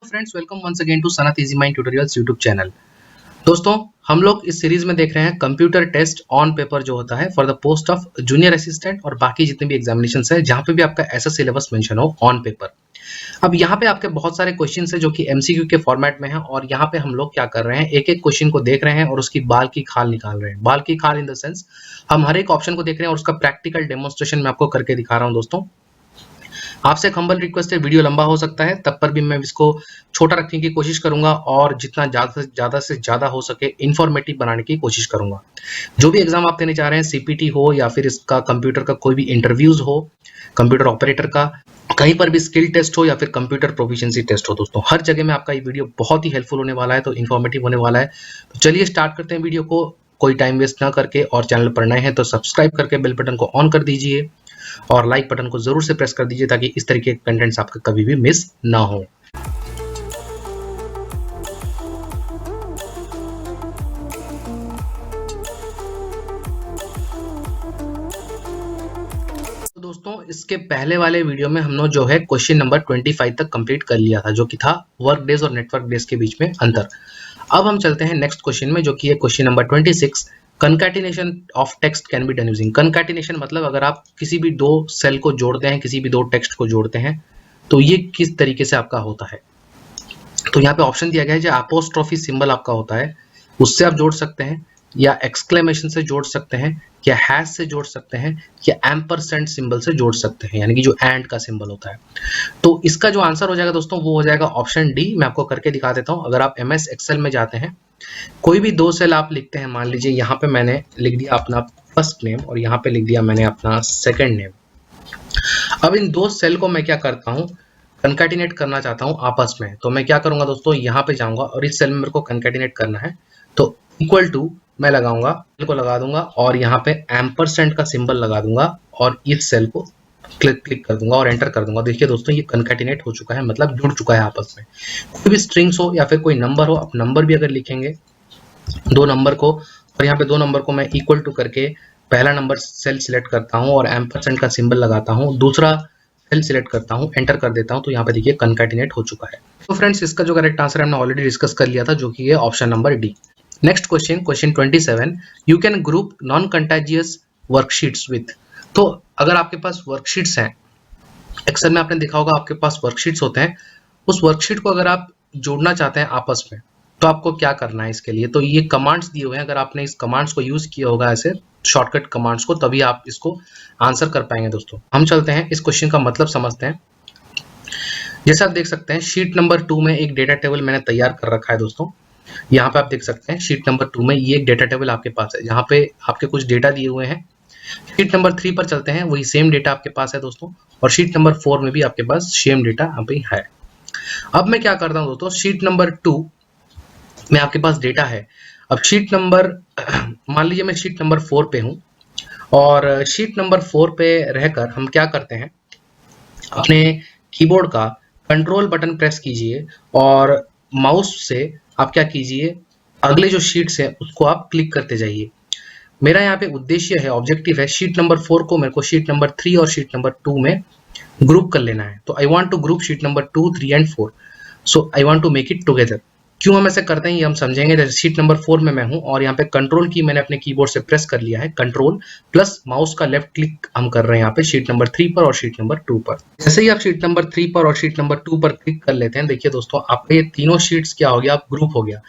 Friends, welcome once again to Sanat easy mind tutorials YouTube channel. दोस्तों, हम लोग इस सीरीज में देख रहे हैं कंप्यूटर टेस्ट ऑन पेपर जो होता है for the post of junior assistant और बाकी जितने भी एग्जामिनेशंस है जहां पे भी आपका ऐसा सिलेबस मेंशन हो ऑन पेपर। अब यहाँ पे आपके बहुत सारे क्वेश्चंस है जो कि एमसीक्यू के फॉर्मेट में है और यहाँ पे हम लोग क्या कर रहे हैं, एक एक क्वेश्चन को देख रहे हैं और उसकी बाल की खाल निकाल रहे हैं। बाल की खाल इन द सेंस हम हर एक ऑप्शन को देख रहे हैं और उसका प्रैक्टिकल डेमोन्स्ट्रेशन मैं आपको करके दिखा रहा हूँ। दोस्तों, आपसे एक हम्बल रिक्वेस्ट है, वीडियो लंबा हो सकता है तब पर भी मैं इसको छोटा रखने की कोशिश करूंगा और जितना ज्यादा से ज्यादा हो सके इंफॉर्मेटिव बनाने की कोशिश करूंगा। जो भी एग्जाम आप देने जा रहे हैं, सीपीटी हो या फिर इसका कंप्यूटर का कोई भी इंटरव्यूज हो, कंप्यूटर ऑपरेटर का, कहीं पर भी स्किल टेस्ट हो या फिर कंप्यूटर प्रोफिशिएंसी टेस्ट हो, दोस्तों हर जगह में आपका ये वीडियो बहुत ही हेल्पफुल होने वाला है, तो इन्फॉर्मेटिव होने वाला है। तो चलिए स्टार्ट करते हैं वीडियो को, कोई टाइम वेस्ट ना करके। और चैनल पर नए हैं तो सब्सक्राइब करके बेल बटन को ऑन कर दीजिए और लाइक बटन को जरूर से प्रेस कर दीजिए ताकि इस तरीके के कंटेंट्स आपका कभी भी मिस ना हो। तो दोस्तों, इसके पहले वाले वीडियो में हमने जो है क्वेश्चन नंबर 25 तक कंप्लीट कर लिया था, जो कि था वर्क डेज और नेटवर्क डेज के बीच में अंतर। अब हम चलते हैं नेक्स्ट क्वेश्चन में, जो कि है question number 26। Concatenation of text can be done using. Concatenation मतलब अगर आप किसी भी दो सेल को जोड़ते हैं, किसी भी दो टेक्स्ट को जोड़ते हैं, तो ये किस तरीके से आपका होता है। तो यहाँ पे ऑप्शन दिया गया है, जो अपोस्ट्रोफी सिंबल आपका होता है उससे आप जोड़ सकते हैं, या एक्सक्लेमेशन से जोड़ सकते हैं, या हैश से जोड़ सकते हैं, या एम्परसेंड सिंबल से जोड़ सकते हैं, यानी कि जो एंड का सिंबल होता है। तो इसका जो आंसर हो जाएगा दोस्तों, वो हो जाएगा ऑप्शन डी। मैं आपको करके दिखा देता हूँ। अगर आप MS एक्सेल में जाते हैं, कोई भी दो सेल आप लिखते हैं, मान लीजिए यहाँ पे मैंने लिख दिया अपना फर्स्ट नेम और यहाँ पे लिख दिया मैंने अपना सेकंड नेम। अब इन दो सेल को मैं क्या करता हूँ, कंकैटिनेट करना चाहता हूँ आपस में। तो मैं क्या करूंगा दोस्तों, यहाँ पे जाऊंगा और इस सेल में मेरे को कंकैटिनेट करना है, तो इक्वल टू मैं लगाऊंगा, सेल को लगा दूंगा और यहाँ पे एम्परसेंड का सिंबल लगा दूंगा और इस सेल को क्लिक कर दूंगा और एंटर कर दूंगा। देखिए दोस्तों, ये कंकैटिनेट हो चुका है, मतलब जुड़ चुका है आपस में। कोई भी स्ट्रिंग्स हो या फिर कोई नंबर हो, आप नंबर भी अगर लिखेंगे दो नंबर को, और यहाँ पे दो नंबर को मैं इक्वल टू करके पहला नंबर सेल सिलेक्ट करता हूँ और एम्परसेंड का सिंबल लगाता हूँ, दूसरा सेल सिलेक्ट करता हूँ, एंटर कर देता हूँ, तो यहाँ पे देखिए कंकैटिनेट हो चुका है। तो फ्रेंड्स, इसका जो करेक्ट आंसर हमने ऑलरेडी डिस्कस कर लिया था, जो कि है option number D. Next question, question 27। You can group non contagious worksheets with. तो अगर आपके पास वर्कशीट्स हैं, एक्सेल में आपने देखा होगा आपके पास वर्कशीट्स होते हैं, उस वर्कशीट को अगर आप जोड़ना चाहते हैं आपस में, तो आपको क्या करना है इसके लिए। तो ये कमांड्स दिए हुए हैं, अगर आपने इस कमांड्स को यूज किया होगा, ऐसे शॉर्टकट कमांड्स को, तभी आप इसको आंसर कर पाएंगे। दोस्तों, हम चलते हैं इस क्वेश्चन का मतलब समझते हैं। जैसे आप देख सकते हैं, शीट नंबर 2 में एक डेटा टेबल मैंने तैयार कर रखा है। दोस्तों, यहाँ पे आप देख सकते हैं शीट नंबर 2 में ये एक डेटा टेबल आपके पास है, जहाँ पे आपके कुछ डेटा दिए हुए हैं। शीट नंबर 3 पर चलते हैं, वही सेम डेटा आपके पास है दोस्तों, और शीट नंबर 4 में भी आपके पास सेम डेटा यहाँ पे है। अब मैं क्या करता हूँ दोस्तों, शीट नंबर 2 में आपके पास डेटा है। अब शीट नंबर मान लीजिए मैं शीट नंबर 4 पे हूँ, और शीट नंबर 4 पे रहकर हम क्या करते हैं, अपने कीबोर्ड का कंट्रोल बटन प्रेस कीजिए और माउस से आप क्या कीजिए, अगले जो शीट्स है उसको आप क्लिक करते जाइए। मेरा यहाँ पे उद्देश्य है, ऑब्जेक्टिव है, शीट नंबर 4 को मेरे को शीट नंबर 3 और शीट नंबर 2 में ग्रुप कर लेना है। तो I want to group sheet number 2, 3 and 4, so I want to make it together. क्यों हम ऐसे करते हैं ये हम समझेंगे। जैसे शीट नंबर 4 में मैं हूं और यहाँ पे कंट्रोल की मैंने अपने कीबोर्ड से प्रेस कर लिया है, कंट्रोल प्लस माउस का लेफ्ट क्लिक हम कर रहे हैं यहाँ पे शीट नंबर 3 पर और शीट नंबर 2 पर। जैसे ही आप शीट नंबर 3 पर और शीट नंबर 2 पर क्लिक कर लेते हैं, देखिए दोस्तों, आपके ये तीनों शीट्स क्या हो गया, आप ग्रुप हो गया।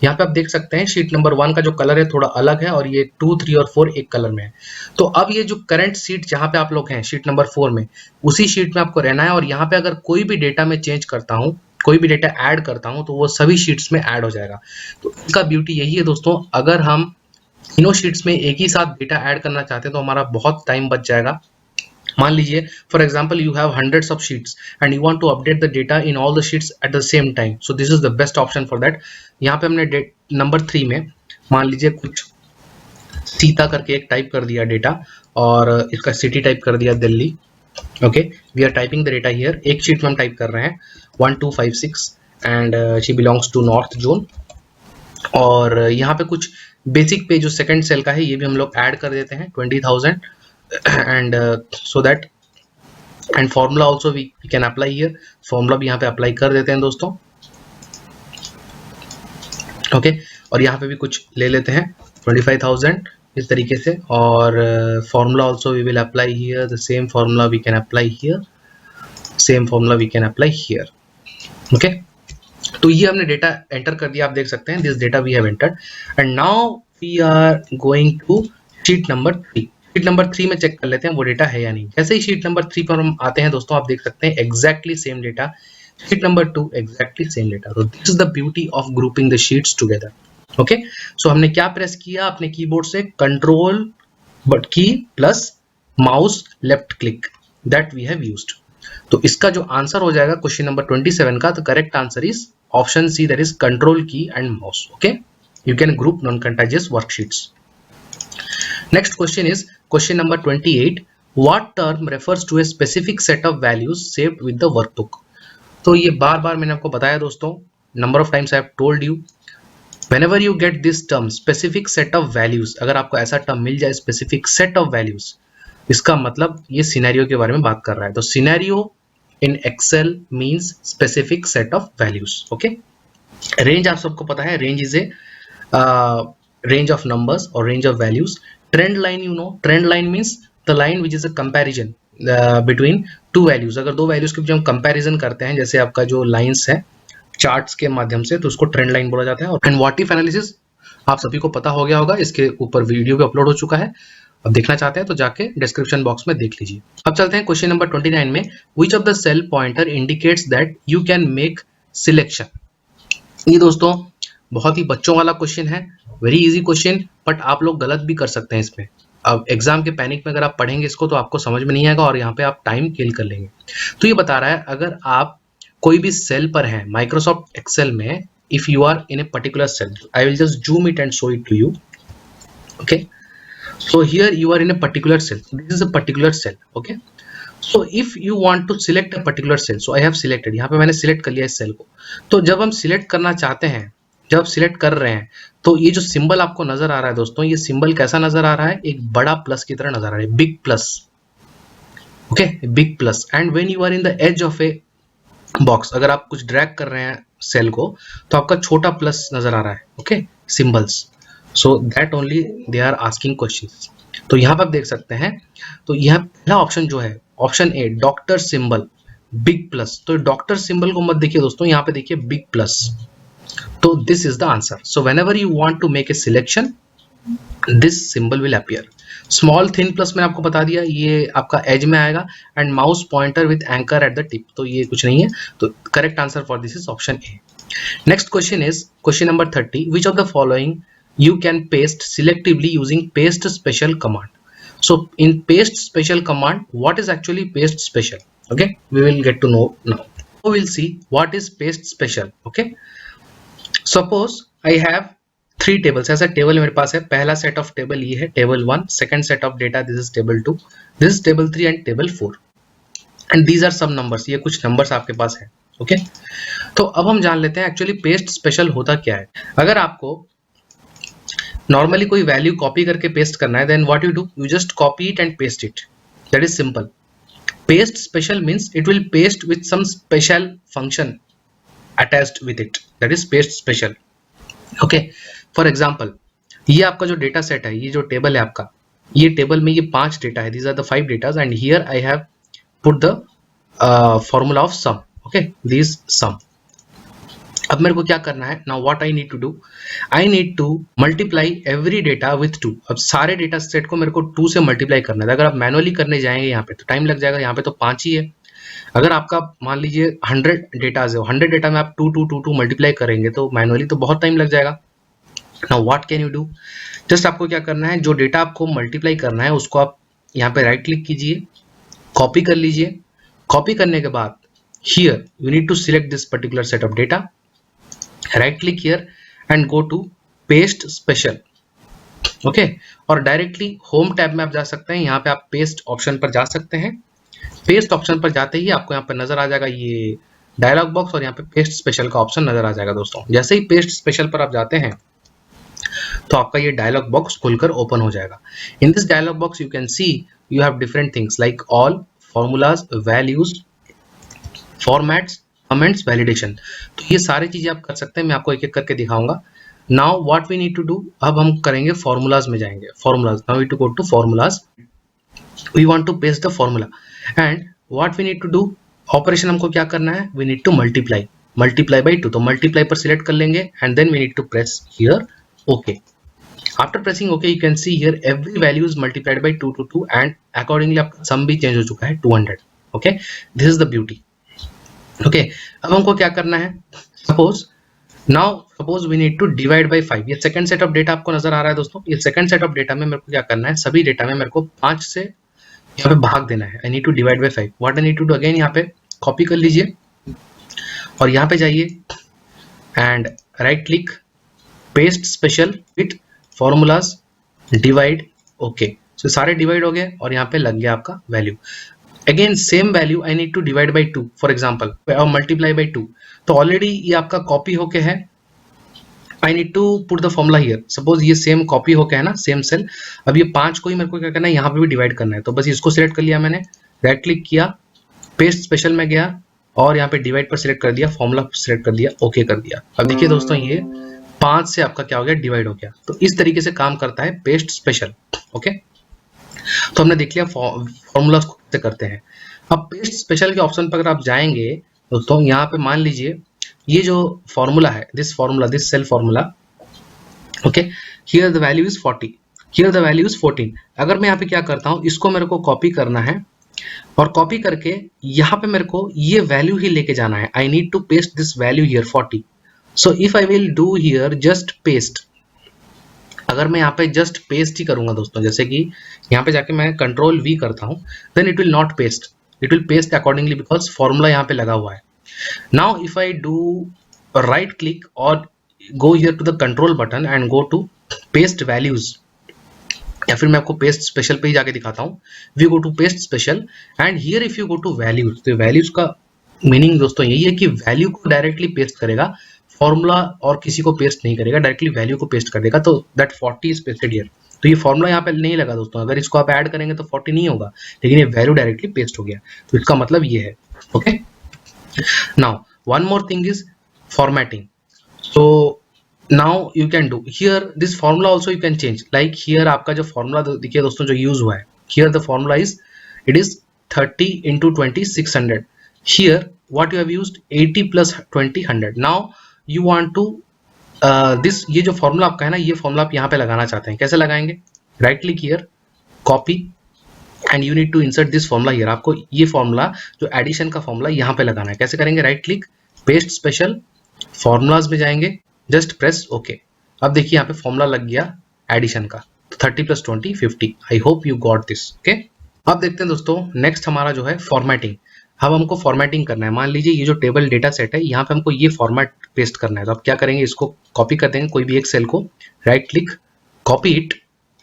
यहाँ पे आप देख सकते हैं शीट नंबर 1 का जो कलर है थोड़ा अलग है और ये 2, 3 और 4 एक कलर में है। तो अब ये जो करंट सीट जहाँ पे आप लोग हैं शीट नंबर 4 में, उसी शीट में आपको रहना है। और यहाँ पे अगर कोई भी डेटा में चेंज करता हूँ, कोई भी डेटा ऐड करता हूँ, तो वो सभी शीट्स में ऐड हो जाएगा। तो इसका ब्यूटी यही है दोस्तों, अगर हम तीनों शीट्स में एक ही साथ डेटा ऐड करना चाहते हैं तो हमारा बहुत टाइम बच जाएगा। मान लीजिए for example you have hundreds of sheets and you want to update the data in all the sheets at the same time, so this is the best option for that. यहाँ पे हमने number 3 में मान लीजिए कुछ सीता करके एक type कर दिया डेटा, और इसका सिटी टाइप कर दिया Delhi. Okay, we are typing the data here. एक शीट में हम टाइप कर रहे हैं 1256 and she belongs to north zone. और यहाँ पे कुछ बेसिक पे जो सेकंड सेल का है ये भी हम लोग ऐड कर देते हैं 20,000 and so that and formula also we can apply here. Formula भी यहाँ पे अप्लाई कर देते हैं दोस्तों। ओके और यहाँ पे भी कुछ ले लेते हैं 25,000 इस तरीके से, और formula also we will apply here, the same formula we can apply here, same formula we can apply here. Okay तो ये हमने डेटा एंटर कर दिया, आप देख सकते हैं this data we have entered and now we are going to sheet number 3। Sheet number 3 में चेक कर लेते हैं वो डेटा है या नहीं। जैसे ही शीट नंबर 3 पर हम आते हैं दोस्तों, आप देख सकते हैं exactly same data, sheet number 2 exactly same data. तो this is the beauty of grouping the sheets together. Okay so हमने क्या प्रेस किया अपने कीबोर्ड से, control but key plus mouse left click, that we have used. तो इसका जो answer हो जाएगा क्वेश्चन नंबर 27 का, the correct answer is option C, that is control key and mouse. Okay you can group non contiguous worksheets. Next question is question number 28. What term refers to a specific set of values saved with the workbook? तो ये बार बार मैंने आपको बताया दोस्तों, number of times I have told you, whenever you get this term specific set of values, अगर आपको ऐसा term मिल जाए specific set of values, इसका मतलब ये सिनेरियो के बारे में बात कर रहा है। तो scenario in Excel means specific set of values. Okay range आप सबको पता है, range is a range of numbers और range of values. Trend line, you know trend line means the line which is a comparison between two values. अगर दो values के बीच हम comparison करते हैं, जैसे आपका जो लाइंस है चार्ट्स के माध्यम से, तो उसको ट्रेंड लाइन बोला जाता है। और व्हाट इफ एनालिसिस आप सभी को पता हो गया होगा, इसके ऊपर वीडियो भी अपलोड हो चुका है, अब देखना चाहते हैं तो जाके डिस्क्रिप्शन बॉक्स में देख लीजिए। अब चलते हैं क्वेश्चन नंबर 29 में, which of the cell pointer indicates that you can make selection. ये दोस्तों बहुत ही बच्चों वाला क्वेश्चन है, वेरी इजी क्वेश्चन, बट आप लोग गलत भी कर सकते हैं इसमें। अब एग्जाम के पैनिक में अगर आप पढ़ेंगे इसको तो आपको समझ में नहीं आएगा और यहाँ पे आप टाइम किल कर लेंगे। तो ये बता रहा है अगर आप कोई भी सेल पर हैं माइक्रोसॉफ्ट एक्सेल में, if you are in a particular cell, I will just zoom it and show it to you. Okay so here you are in a particular cell, this is a particular cell. Okay so if you want to select a particular cell, so I have selected, यहाँ पे मैंने select कर लिया इस cell को। तो जब हम select करना चाहते हैं, जब select कर रहे हैं, तो ये जो सिंबल आपको नजर आ रहा है दोस्तों, ये सिंबल कैसा नजर आ रहा है, एक बड़ा प्लस की तरह नजर आ रहा है, big plus. Okay big plus. And when you are in the edge of a box, अगर आप कुछ ड्रैग कर रहे हैं सेल को तो आपका छोटा प्लस नजर आ रहा है। Okay symbols, so that only they are asking questions. तो यहाँ पर आप देख सकते हैं, तो यह पहला ऑप्शन जो है option A, doctor symbol big plus. तो डॉक्टर सिंबल को मत देखिए दोस्तों, यहाँ पे देखिए बिग प्लस। तो this is the answer. So whenever you want to make a selection, this symbol will appear. Small thin plus मैंने आपको बता दिया, ये आपका एज में आएगा, and mouse pointer with anchor at the tip, तो ये कुछ नहीं है। तो correct answer for this is option A. Next question is question number 30, which of the following you can paste selectively using paste special command. So in paste special command, what is actually paste special? Okay, we will get to know now. So we'll see what is paste special. Okay, suppose I have 3 tables. ऐसा table मेरे पास है, पहला set of table ये है table 1, second set of data this is table 2, this is table 3 and table 4, and these are some numbers, ये कुछ numbers आपके पास है। ओके तो अब हम जान लेते हैं एक्चुअली पेस्ट स्पेशल होता क्या है। अगर आपको नॉर्मली कोई वैल्यू कॉपी करके पेस्ट करना है, then what you do, you just copy it and paste it, that is simple. Paste special means it will paste with some special function attached with it, that is paste special. Okay for example, ये आपका जो data set है, ये जो table है आपका, ये table में ये 5 डेटा है, these are the 5 datas, and here I have put the formula of sum. Okay this sum. अब मेरे को क्या करना है, now what I need to do, I need to multiply every data with 2। अब सारे डेटा सेट को मेरे को 2 से मल्टीप्लाई करना है। अगर आप मैनुअली करने जाएंगे यहाँ पे तो टाइम लग जाएगा, यहाँ पे तो 5 ही है। अगर आपका मान लीजिए 100 डेटाज है, 100 डेटा में आप 2 मल्टीप्लाई करेंगे तो मैनुअली तो बहुत टाइम लग जाएगा। Now what can you do, just आपको क्या करना है, जो डेटा आपको मल्टीप्लाई करना है उसको आप यहाँ पे राइट क्लिक कीजिए, कॉपी कर लीजिए। कॉपी करने के बाद here you need to select this particular set of data, right click here and go to paste special। ओके और डायरेक्टली होम टैब में आप जा सकते हैं, यहाँ पे आप पेस्ट ऑप्शन पर जा सकते हैं। पेस्ट ऑप्शन पर जाते ही आपको यहाँ पर नजर आ जाएगा ये डायलॉग बॉक्स, और यहाँ पे पेस्ट स्पेशल का ऑप्शन नजर आ जाएगा दोस्तों। जैसे ही पेस्ट स्पेशल पर आप जाते हैं तो आपका ये डायलॉग बॉक्स खुलकर ओपन हो जाएगा। In this dialog box you can see you have different things like all, formulas, values, formats, comments, validation. तो ये सारी चीजें आप कर सकते हैं, मैं आपको एक एक करके दिखाऊंगा। Now what we need to do, अब हम करेंगे फॉर्मूलाज में जाएंगे, formulas, now we to go to formulas, we want to paste the formula and what we need to do, operation हमको क्या करना है, we need to multiply by 2, तो मल्टीप्लाई पर सिलेक्ट कर लेंगे and then we need to press here okay. After pressing OK, you can see here every value is multiplied by 2 to 2 and accordingly आपका sum भी change हो चुका है 200. Okay, this is the beauty. Okay, अब हमको क्या करना है, suppose we need to divide by 5. ये second set of data आपको नजर आ रहा है दोस्तों, ये second set of data में मेरे को क्या करना है, सभी डेटा में मेरे को 5 से यहाँ पे भाग देना है. I need to divide by 5. What I need to do, again यहाँ पे कॉपी कर लीजिए और यहाँ पे जाइए and right click, paste special with formulas, divide okay. So सारे डिवाइड हो गए और यहाँ पे लग गया आपका value. Again same value I need to divide by 2 for example, और मल्टीप्लाई बाई 2, तो ऑलरेडी ये आपका कॉपी होके है. I need to put the formula here, suppose ये सेम कॉपी होके है ना, सेम सेल. अब ये 5 को ही मेरे को क्या करना है, यहाँ पे भी डिवाइड करना है, तो बस इसको सिलेक्ट कर लिया मैंने, राइट क्लिक किया, पेस्ट स्पेशल में गया और यहाँ पे डिवाइड पर सिलेक्ट कर दिया, फॉर्मूला सिलेक्ट कर दिया, ओके कर दिया. अब देखिए दोस्तों ये 5 से आपका क्या हो गया, डिवाइड हो गया. तो इस तरीके से काम करता है पेस्ट स्पेशल. ओके, तो हमने देख लिया फॉर्मूला से करते हैं. अब पेस्ट स्पेशल के ऑप्शन पर अगर आप जाएंगे दोस्तों, यहाँ पे मान लीजिए ये जो फॉर्मूला है, this cell formula, okay, here the value is 40, here the value is 14. अगर मैं यहाँ पे क्या करता हूँ, इसको मेरे को कॉपी करना है और कॉपी करके यहाँ पे मेरे को ये वैल्यू ही लेके जाना है. I need to paste this value here 40. So if I will do here just paste, अगर मैं यहाँ पे just paste ही करूंगा दोस्तों, जैसे कि यहाँ पे जाके मैं Ctrl V करता हूँ, then it will not paste, it will paste accordingly because formula यहाँ पे लगा हुआ है. Now if I do right click or go here to the control button and go to paste values, या फिर मैं आपको पेस्ट स्पेशल पे ही जाके दिखाता हूँ. We go to paste special and here if you go to values, तो values का मीनिंग दोस्तों यही है कि वैल्यू को डायरेक्टली पेस्ट करेगा, फॉर्मूला और किसी को पेस्ट नहीं करेगा, डायरेक्टली वैल्यू को पेस्ट कर देगा. तो दैट 40 इज पेस्टेड हियर. तो ये फॉर्मूला यहाँ पे नहीं लगा दोस्तों, अगर इसको आप ऐड करेंगे तो 40 नहीं होगा, लेकिन ये वैल्यू डायरेक्टली पेस्ट हो गया. तो इसका मतलब ये है. Okay, now one more thing is formatting. So now you can do here this formula also you can change. Like here आपका जो फॉर्मूला देखिए दोस्तों जो यूज हुआ है, here the formula is it is 30 into 20 600. Here what you have used 80 plus 20 100. Now you want to this, ये जो formula आपका है ना, ये फॉर्मूला आप यहाँ पे लगाना चाहते हैं. कैसे लगाएंगे, right click here, copy and you need to insert this formula here. आपको ये फॉर्मूला जो एडिशन का फॉर्मूला यहाँ पे लगाना है. कैसे करेंगे, right click, paste special, formulas में जाएंगे, जस्ट प्रेस ओके. अब देखिए यहाँ पे फॉर्मूला लग गया एडिशन का, 30 plus 20 50. I hope you got this. Okay, अब देखते हैं दोस्तों नेक्स्ट हमारा जो है फॉर्मेटिंग. अब हमको फॉर्मेटिंग करना है. मान लीजिए ये जो टेबल डेटा सेट है, यहाँ पे हमको ये फॉर्मेट पेस्ट करना है. तो आप क्या करेंगे, इसको कॉपी कर देंगे कोई भी एक सेल को, right click, copy it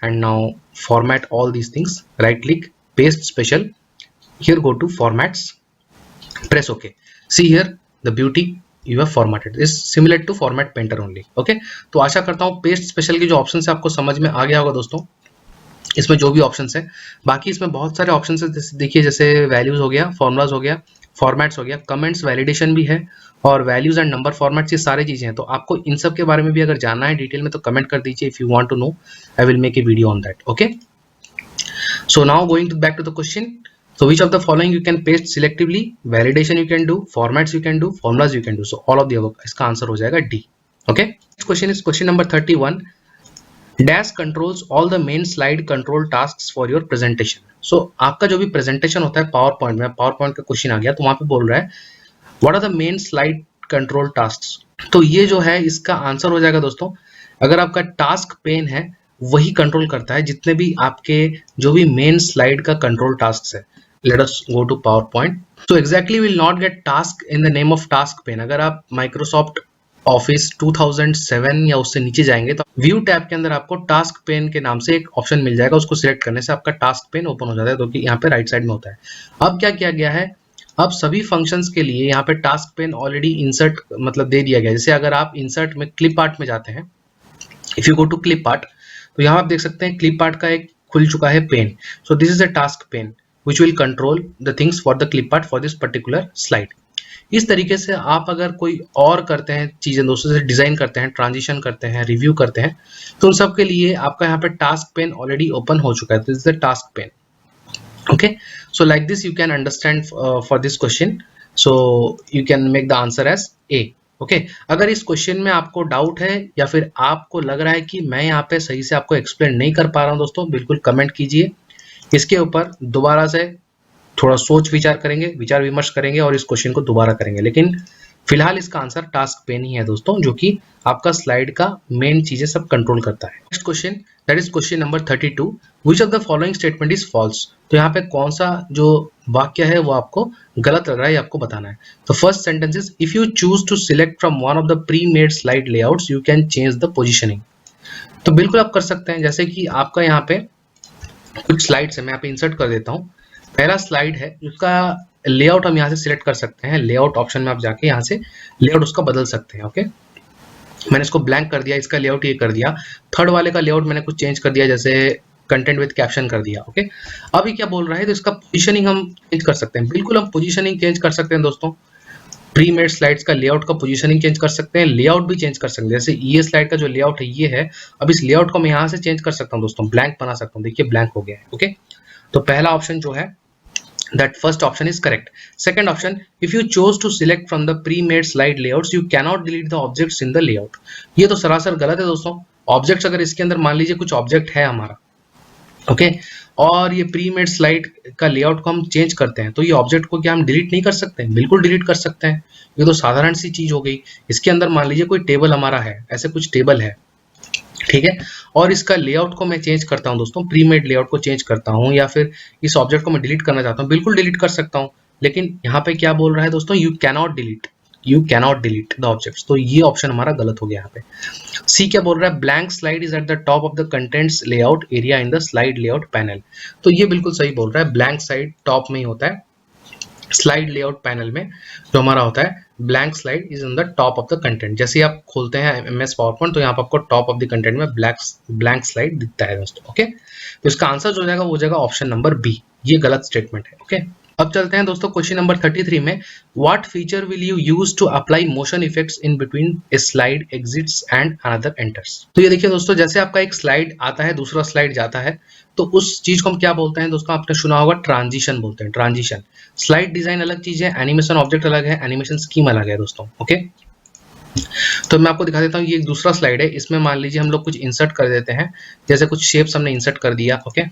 and now format all these things, right click, paste special, here go to formats, press okay. See here the beauty, you have formatted, is similar to format painter only. Okay, तो आशा करता हूँ paste special के जो option है आपको समझ में आ गया होगा दोस्तों. इसमें जो भी ऑप्शंस है, बाकी इसमें बहुत सारे ऑप्शंस है. देखिए जैसे वैल्यूज हो गया, फॉर्मुलाज हो गया, फॉर्मेट्स हो गया, कमेंट्स, वैलिडेशन भी है और वैल्यूज एंड नंबर फॉर्मेट्स, ये सारी चीजें हैं. तो आपको इन सब के बारे में भी अगर जानना है डिटेल में तो कमेंट कर दीजिए. If you want to know I will make a video on that. Okay, so now going back to the question. So which of the following you can paste selectively? Validation you can do, formats you can do, formulas you can do. So all of the above. इसका answer हो जाएगा D. Okay. Next question is question number 31. Dash controls all the main slide control tasks for your presentation. So आपका जो भी presentation होता है PowerPoint में, PowerPoint का क्वेश्चन आ गया तो वहाँ पे बोल रहा है What are the main slide control tasks? तो ये जो है इसका आंसर हो जाएगा दोस्तों, अगर आपका टास्क पेन है वही कंट्रोल करता है जितने भी आपके जो भी मेन स्लाइड का कंट्रोल टास्क है. Let us go to PowerPoint. So exactly will not get task in the name of task pane. अगर आप Microsoft Office 2007 या उससे नीचे जाएंगे तो व्यू टैब के अंदर आपको टास्क पेन के नाम से एक ऑप्शन मिल जाएगा. उसको सिलेक्ट करने से आपका टास्क पेन ओपन हो जाता है, जो कि यहाँ पे राइट साइड में होता है. अब क्या किया गया है, अब सभी फंक्शंस के लिए यहाँ पे टास्क पेन ऑलरेडी इंसर्ट मतलब दे दिया गया. जैसे अगर आप इंसर्ट में क्लिप आर्ट में जाते हैं, if you go to clip art, तो यहाँ आप देख सकते हैं क्लिप आर्ट का एक खुल चुका है pen. So this is a task pen which will control the things for the clip art for this particular slide. इस तरीके से आप अगर कोई और करते हैं चीजें दोस्तों, से डिजाइन करते हैं, ट्रांजिशन करते हैं, रिव्यू करते हैं, तो उन सब के लिए आपका यहाँ पे टास्क पेन ऑलरेडी ओपन हो चुका है। This is the task pen. Okay, so like this you can understand for this question, so you can make the answer as A. Okay, अगर इस क्वेश्चन में आपको डाउट है या फिर आपको लग रहा है कि मैं यहाँ पे सही से आपको एक्सप्लेन नहीं कर पा रहा हूँ दोस्तों, बिल्कुल कमेंट कीजिए। इसके ऊपर दोबारा से थोड़ा सोच विचार करेंगे, विचार विमर्श करेंगे और इस क्वेश्चन को दोबारा करेंगे, लेकिन फिलहाल इसका आंसर टास्क पेन ही है दोस्तों, जो कि आपका स्लाइड का मेन चीजें सब कंट्रोल करता है। Next question, that is question number 32, which of the following statement is false. तो यहाँ पे कौन सा जो वाक्य है वो आपको गलत लग रहा है, ये आपको बताना है। तो first sentence is, if you choose to select from one of the pre made slide layouts you can change the positioning. तो बिल्कुल आप कर सकते हैं, जैसे कि आपका यहाँ पे कुछ स्लाइड्स है, मैं यहाँ पे इंसर्ट कर देता हूँ। पहला स्लाइड है, उसका लेआउट हम यहाँ से सिलेक्ट कर सकते हैं। लेआउट ऑप्शन में आप जाके यहाँ से लेआउट उसका बदल सकते हैं। ओके, मैंने इसको ब्लैंक कर दिया, इसका लेआउट ये कर दिया। थर्ड वाले का लेआउट मैंने कुछ चेंज कर दिया, जैसे कंटेंट विद कैप्शन कर दिया। ओके, अब ये क्या बोल रहा है, तो इसका पोजीशनिंग हम चेंज कर सकते हैं। बिल्कुल हम पोजीशनिंग चेंज कर सकते हैं दोस्तों। प्री मेड स्लाइड्स का लेआउट का पोजीशनिंग चेंज कर सकते हैं, लेआउट भी चेंज कर सकते हैं। जैसे ये स्लाइड का जो लेआउट है ये है, अब इस लेआउट को मैं यहाँ से चेंज कर सकता हूँ दोस्तों, ब्लैंक बना सकता हूँ। देखिए ब्लैंक हो गया है। ओके, तो पहला ऑप्शन जो है, that first option is correct. Second option, if you chose to select from the pre-made slide layouts you cannot delete the objects in the layout. ये तो सरासर गलत है दोस्तों। ऑब्जेक्ट्स अगर इसके अंदर मान लीजिए कुछ ऑब्जेक्ट है हमारा, ओके, और ये प्री मेड स्लाइड का लेआउट को हम चेंज करते हैं, तो ये ऑब्जेक्ट को क्या हम डिलीट नहीं कर सकते हैं? बिल्कुल डिलीट कर सकते हैं। ये तो साधारण सी चीज हो गई। इसके अंदर मान लीजिए कोई टेबल हमारा है, ऐसे कुछ टेबल है, ठीक है, और इसका लेआउट को मैं चेंज करता हूं दोस्तों, प्री मेड लेआउट को चेंज करता हूं, या फिर इस ऑब्जेक्ट को मैं डिलीट करना चाहता हूं, बिल्कुल डिलीट कर सकता हूं। लेकिन यहाँ पे क्या बोल रहा है दोस्तों, you cannot delete the objects. तो ये ऑप्शन हमारा गलत हो गया यहाँ पे। सी क्या बोल रहा है, blank slide is at the top of the contents layout area in the slide layout panel. तो ये बिल्कुल सही बोल रहा है, ब्लैंक स्लाइड टॉप में ही होता है। स्लाइड लेआउट पैनल में जो हमारा होता है, blank slide is in the top of the content. जैसे आप खोलते हैं MS पावरपॉइंट, तो यहाँ पर आपको टॉप ऑफ द कंटेंट में ब्लैंक स्लाइड दिखता है दोस्तों। ओके, तो इसका आंसर जो हो जाएगा वो हो जाएगा ऑप्शन नंबर बी। ये गलत स्टेटमेंट है। ओके, अब चलते हैं दोस्तों क्वेश्चन नंबर 33 में। What feature will you use to apply motion effects in between a slide exits and another enters. तो ये देखिए दोस्तों, जैसे आपका एक स्लाइड आता है, दूसरा स्लाइड जाता है, तो उस चीज को हम क्या बोलते हैं दोस्तों, आपने सुना होगा ट्रांजिशन बोलते हैं। ट्रांजिशन, स्लाइड डिजाइन अलग चीज है, एनिमेशन ऑब्जेक्ट अलग है, एनिमेशन स्कीम अलग है दोस्तों। ओके, तो मैं आपको दिखा देता हूँ। ये एक दूसरा स्लाइड है, इसमें मान लीजिए हम लोग कुछ इंसर्ट कर देते हैं, जैसे कुछ शेप्स हमने इंसर्ट कर दिया। ओके,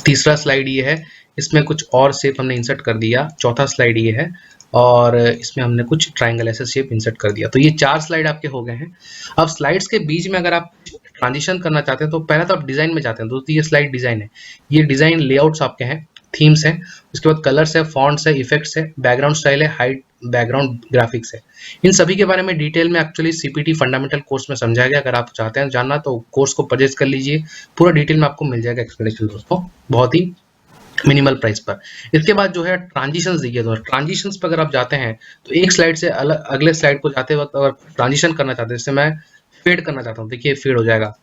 तीसरा स्लाइड ये है, इसमें कुछ और शेप हमने इंसर्ट कर दिया। चौथा स्लाइड ये है, और इसमें हमने कुछ ट्राइंगल ऐसे शेप इंसर्ट कर दिया। तो ये 4 स्लाइड आपके हो गए हैं। अब स्लाइड्स के बीच में अगर आप ट्रांजिशन करना चाहते हैं, तो पहले तो आप डिजाइन में जाते हैं दोस्तों। ये स्लाइड डिजाइन है, ये डिजाइन लेआउट्स आपके हैं, थीम्स है, उसके बाद कलर्स है, फॉन्ट्स है, इफेक्ट्स है, बैकग्राउंड स्टाइल है, हाइट, बैकग्राउंड ग्राफिक्स है। इन सभी के बारे में डिटेल में एक्चुअली CPT फंडामेंटल कोर्स में समझाया गया। अगर आप चाहते हैं जानना तो कोर्स को परचेज कर लीजिए, पूरा डिटेल में आपको मिल जाएगा एक्सप्लेनेशन दोस्तों, बहुत ही मिनिमल प्राइस पर। इसके बाद जो है ट्रांजिशंस देखिए दोस्तों, ट्रांजिशंस पर अगर आप जाते हैं तो एक स्लाइड से अगले स्लाइड को जाते वक्त अगर ट्रांजिशन करना चाहते हैं, जैसे मैं फेड करना चाहता हूँ, देखिए फेड हो जाएगा,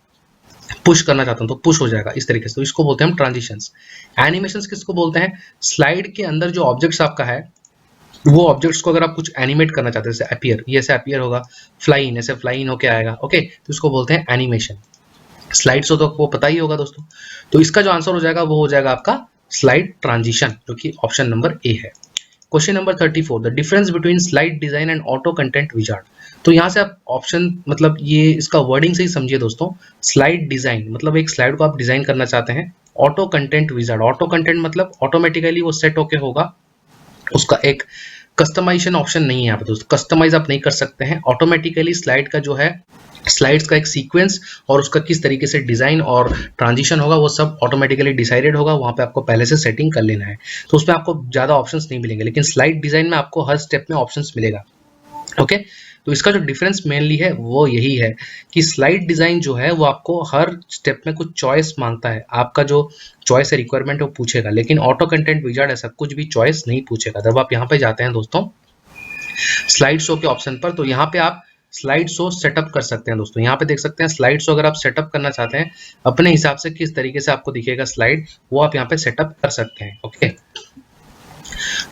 पुश करना चाहता हूँ तो पुश हो जाएगा, इस तरीके से। तो इसको बोलते हैं हम ट्रांजिशंस। एनिमेशंस किसको बोलते हैं, स्लाइड के अंदर जो ऑब्जेक्ट्स आपका है, वो ऑब्जेक्ट्स को अगर आप कुछ एनिमेट करना चाहते हैं, जैसे अपीयर, ये ऐसे अपीयर होगा, फ्लाई इन ऐसे फ्लाई इन होके आएगा। ओके, तो इसको बोलते हैं एनिमेशन। स्लाइड्स हो तो वो पता ही होगा दोस्तों। तो इसका जो आंसर हो जाएगा वो हो जाएगा आपका स्लाइड ट्रांजिशन, जो कि ऑप्शन नंबर ए है। Question number 34, the difference between slide design and auto content wizard. तो यहाँ से आप ऑप्शन, मतलब ये इसका वर्डिंग से ही समझिए दोस्तों। स्लाइड डिजाइन मतलब एक स्लाइड को आप डिजाइन करना चाहते हैं, auto content wizard, auto content मतलब ऑटोमेटिकली वो सेट होके होगा, उसका एक कस्टमाइजेशन ऑप्शन नहीं है यहाँ पे दोस्तों, कस्टमाइज आप नहीं कर सकते हैं। ऑटोमेटिकली स्लाइड का जो है, स्लाइड्स का एक सीक्वेंस और उसका किस तरीके से डिजाइन और ट्रांजिशन होगा, वो सब ऑटोमेटिकली डिसाइडेड होगा, वहां पे आपको पहले से सेटिंग कर लेना है। तो उसमें आपको ज्यादा ऑप्शंस नहीं मिलेंगे, लेकिन स्लाइड डिजाइन में आपको हर स्टेप में ऑप्शंस मिलेगा। ओके, तो इसका जो डिफरेंस मेनली है वो यही है कि स्लाइड डिजाइन जो है वो आपको हर स्टेप में कुछ चॉइस मांगता है, आपका जो चॉइस है, रिक्वायरमेंट है वो पूछेगा। लेकिन ऑटो कंटेंट विजार्ड ऐसा कुछ भी चॉइस नहीं पूछेगा। जब आप यहाँ पे जाते हैं दोस्तों स्लाइड शो के ऑप्शन पर, तो यहाँ पे आप स्लाइड शो सेटअप कर सकते हैं दोस्तों। यहाँ पे देख सकते हैं स्लाइड शो अगर आप सेटअप करना चाहते हैं अपने हिसाब से, किस तरीके से आपको दिखेगा स्लाइड, वो आप यहाँ पे सेटअप कर सकते हैं। ओके,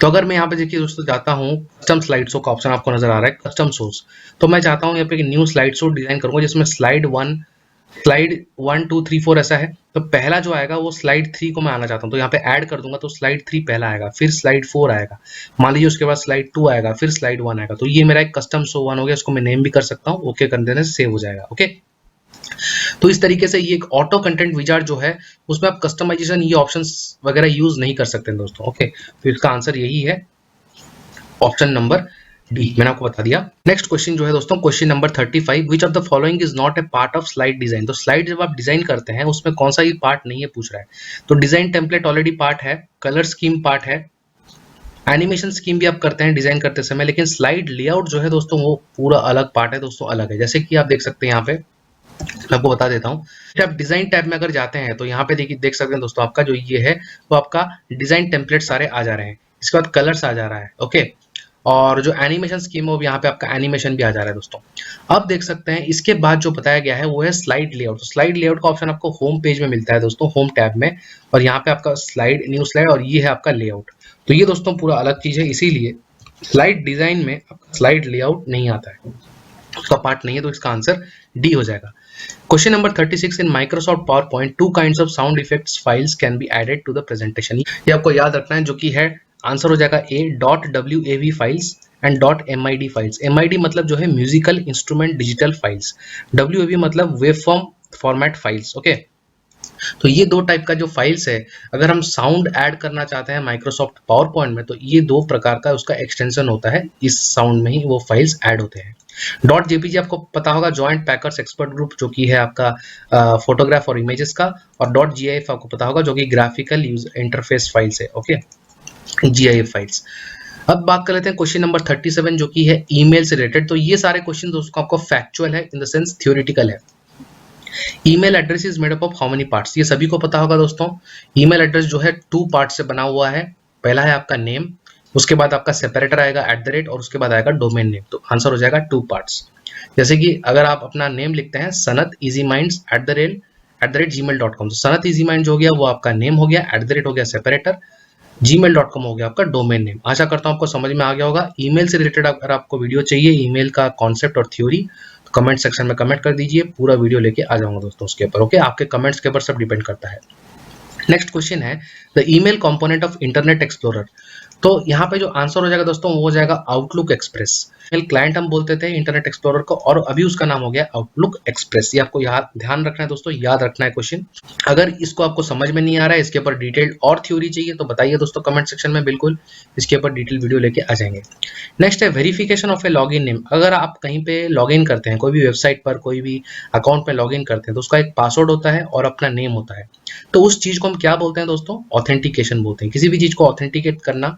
तो अगर मैं यहाँ पे देखिए दोस्तों जाता हूँ, कस्टम स्लाइड शो का ऑप्शन आपको नजर आ रहा है, कस्टम शोज, तो मैं चाहता हूँ यहाँ पे न्यू स्लाइड शो डिजाइन करूंगा जिसमें स्लाइड 1 2 3 4 ऐसा है। तो पहला जो आएगा वो स्लाइड 3 को मैं आना चाहता हूँ, तो यहाँ पे ऐड कर दूंगा, तो स्लाइड 3 पहला आएगा, फिर स्लाइड 4 आएगा, मान लीजिए उसके बाद स्लाइड 2 आएगा, फिर स्लाइड 1 आएगा। तो ये मेरा एक कस्टम शो 1 हो गया, इसको मैं नेम भी कर सकता हूँ, ओके कर देने से सेव हो जाएगा। ओके, तो इस तरीके से ये एक ऑटो कंटेंट विजार्ड जो है उसमें आप कस्टमाइजेशन ये ऑप्शंस वगैरह यूज नहीं कर सकते दोस्तों। ओके, तो इसका आंसर यही है, ऑप्शन नंबर डी, मैंने आपको बता दिया। नेक्स्ट क्वेश्चन जो है दोस्तों, question number 35, which of the following is not a part of slide design. तो स्लाइड जब आप डिजाइन करते हैं उसमें कौन सा ये पार्ट नहीं है पूछ रहा है। तो डिजाइन टेम्पलेट ऑलरेडी पार्ट है, कलर स्कीम पार्ट है, एनिमेशन स्कीम भी आप करते हैं डिजाइन करते समय, लेकिन स्लाइड लेआउट जो है दोस्तों वो पूरा अलग पार्ट है दोस्तों, अलग है। जैसे कि आप देख सकते हैं यहाँ पे, मैं आपको बता देता हूँ, जब आप डिजाइन टैब में अगर जाते हैं तो यहाँ पे देखिए देख सकते हैं दोस्तों, आपका जो ये है वो आपका डिजाइन टेम्पलेट सारे आ जा रहे हैं, इसके बाद कलर्स आ जा रहा है। ओके, और जो एनिमेशन स्कीम है वो यहाँ पे आपका एनिमेशन भी आ जा रहा है दोस्तों। अब देख सकते हैं इसके बाद जो बताया गया है वो है स्लाइड लेआउट। तो स्लाइड लेआउट का ऑप्शन आपको होम पेज में मिलता है दोस्तों, होम टैब में, और यहाँ पे आपका स्लाइड, न्यू स्लाइड, और ये है आपका लेआउट। तो ये दोस्तों पूरा अलग चीज है, इसीलिए स्लाइड डिजाइन में आपका स्लाइड लेआउट नहीं आता है, उसका पार्ट नहीं है, तो इसका आंसर डी हो जाएगा। Question number 36, in Microsoft PowerPoint, two kinds of sound effects files can be added to the presentation. ये आपको याद रखना है, जो कि है आंसर हो जाएगा ए, .wav files and .mid files. mid मतलब जो है musical instrument digital files, wav मतलब वेवफॉर्म फॉर्मेट फाइल्स। ओके, तो ये दो टाइप का जो फाइल्स है, अगर हम साउंड ऐड करना चाहते हैं माइक्रोसॉफ्ट पावर पॉइंट में, तो ये दो प्रकार का उसका एक्सटेंशन होता है, इस साउंड में ही वो फाइल्स ऐड होते हैं। .jpg आपको पता होगा, जॉइंट पैकर्स एक्सपर्ट ग्रुप, जो कि है आपका फोटोग्राफ और इमेजेस का, और .gif आपको पता होगा जो कि ग्राफिकल यूजर इंटरफेस फाइल्स है। Okay, GIF files. अब बात कर लेते हैं क्वेश्चन नंबर 37 जो कि है ईमेल से रिलेटेड। तो ये सारे क्वेश्चन दोस्तों आपको फैक्चुअल है, इन द सेंस थ्योरेटिकल है। Email address is made up of how many parts, ये सभी को पता होगा दोस्तों। ईमेल एड्रेस जो है 2 पार्ट से बना हुआ है, पहला है आपका नेम, उसके बाद आपका सेपरेटर आएगा @ और उसके बाद आएगा डोमेन नेम। तो आंसर हो जाएगा 2 पार्ट्स। जैसे कि अगर आप अपना नेम लिखते हैं सनत इजी माइंड्स @gmail.com, तो सनत इजी माइंड जो हो गया वो आपका नेम हो गया, @ हो गया सेपरेटर, gmail.com हो गया आपका डोमेन नेम। आशा करता हूं आपको समझ में आ गया होगा। ईमेल से रिलेटेड अगर आपको वीडियो चाहिए, ईमेल का कॉन्सेप्ट और थ्योरी, तो कमेंट सेक्शन में कमेंट कर दीजिए, पूरा वीडियो लेके आ जाऊंगा दोस्तों उसके ऊपर। ओके, आपके कमेंट्स के ऊपर सब डिपेंड करता है। नेक्स्ट क्वेश्चन है the email component of internet explorer. तो यहाँ पे जो आंसर हो जाएगा दोस्तों वो हो जाएगा आउटलुक एक्सप्रेस। क्लाइंट हम बोलते थे इंटरनेट एक्सप्लोरर को, और अभी उसका नाम हो गया आउटलुक एक्सप्रेस। ये आपको याद ध्यान रखना है दोस्तों, याद रखना है क्वेश्चन। अगर इसको आपको समझ में नहीं आ रहा है, इसके ऊपर डिटेल्ड और थ्योरी चाहिए, तो बताइए दोस्तों कमेंट सेक्शन में, बिल्कुल इसके ऊपर डिटेल वीडियो लेके आ जाएंगे। नेक्स्ट है verification of A login name. अगर आप कहीं पे लॉगिन करते हैं, कोई भी वेबसाइट पर, कोई भी अकाउंट पे लॉगिन करते हैं, तो उसका एक पासवर्ड होता है और अपना नेम होता है। तो उस चीज को हम क्या बोलते हैं दोस्तों? ऑथेंटिकेशन बोलते हैं। किसी भी चीज को ऑथेंटिकेट करना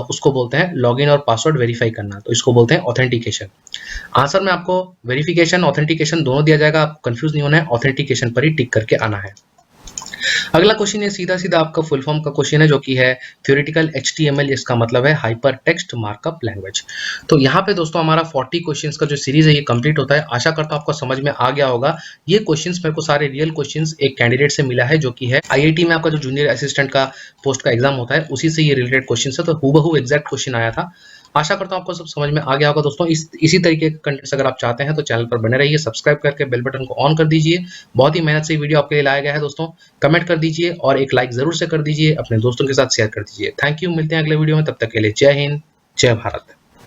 उसको बोलते हैं लॉगिन और पासवर्ड वेरीफाई करना, तो इसको बोलते हैं ऑथेंटिकेशन। आंसर में आपको वेरिफिकेशन ऑथेंटिकेशन दोनों दिया जाएगा, आप कंफ्यूज नहीं होना है, ऑथेंटिकेशन पर ही टिक करके आना है। अगला क्वेश्चन है सीधा सीधा आपका फुल फॉर्म का क्वेश्चन है, जो कि है थ्योरेटिकल HTML, इसका मतलब है हाइपर टेक्स्ट मार्कअप लैंग्वेज। तो यहाँ पे दोस्तों हमारा 40 क्वेश्चंस का जो सीरीज है ये कंप्लीट होता है। आशा करता हूँ आपको समझ में आ गया होगा। ये क्वेश्चंस मेरे को सारे रियल क्वेश्चंस एक कैंडिडेट से मिला है, जो कि है IIT में आपका जो जूनियर असिस्टेंट का पोस्ट का एग्जाम होता है, उसी से ये रिलेटेड क्वेश्चन है। तो हूबहू एग्जैक्ट क्वेश्चन आया था। आशा करता हूं आपको सब समझ में आ गया होगा दोस्तों। इसी तरीके के कंटेंट्स अगर आप चाहते हैं तो चैनल पर बने रहिए, सब्सक्राइब करके बेल बटन को ऑन कर दीजिए। बहुत ही मेहनत से वीडियो आपके लिए लाया गया है दोस्तों। कमेंट कर दीजिए और एक लाइक जरूर से कर दीजिए, अपने दोस्तों के साथ शेयर कर दीजिए। थैंक यू, मिलते हैं अगले वीडियो में, तब तक के लिए जय हिंद, जय भारत।